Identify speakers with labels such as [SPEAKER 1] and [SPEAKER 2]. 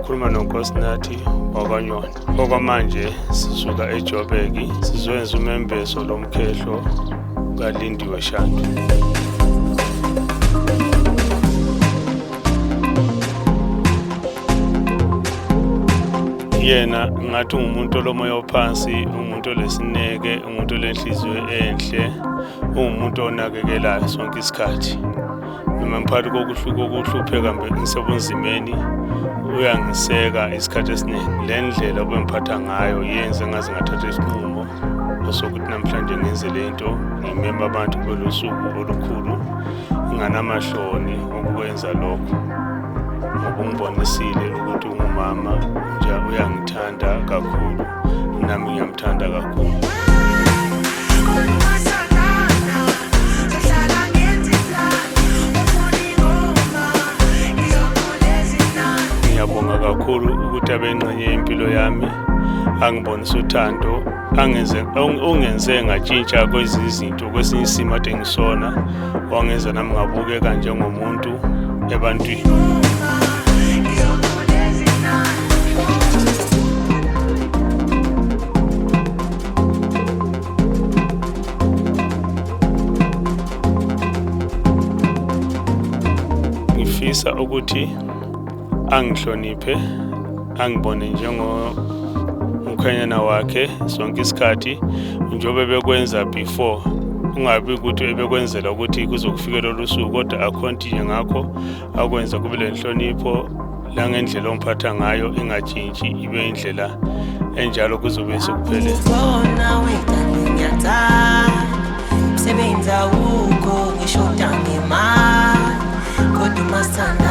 [SPEAKER 1] ukhuluma noNkosinathi wakwaNyoni. Okwamanje sisuka eJoburg sizoyenza umembeso lomkhehlo kaLindiwe Shandu. Yena ngathi ungumuntu olomoya ophansi, umuntu olesineke, umuntu olenhliziyo enhle, ungumuntu onakekelayo sonke isikhathi. Noma phakathi kokuhlupheka ngisebunzimeni uyangiseka isikhathi esiningi. Le ndlela obemphatha ngayo yenze ngaze ngathatha isinqumo sokuthi namhlanje ngenze lento, ngimeme abantu kwelusuku olukhulu, nginganamahloni ukukwenza lokho. Ngoba ungibonisile ukuthi ungumama nje uyangithanda kakhulu, nami ngiyamthanda kakhulu. Ngiyabonga kakhulu ukuthi abengxenye impilo yami, angibonisa uthando, ungenze ngatshintsha kwezinye izinto, kwesinye isimo ade ngisona, wangenza nami ngabukeka njengomuntu ebantwini. Ngifisa ukuthi angihloniphe, angibone njengomkhwenyana wakhe sonke isikhathi, njengoba bekwenza before. Ungabi ukuthi ebekwenzela ukuthi kuzokufika lolu suku, kodwa akhontinye ngakho akwenza kube lenhlonipho langendlela omphatha ngayo ingatshintshi, ibe indlela enjalo kuzobe sekuphelele.
[SPEAKER 2] Sebenza ukho ngisho ngemali kodwa masana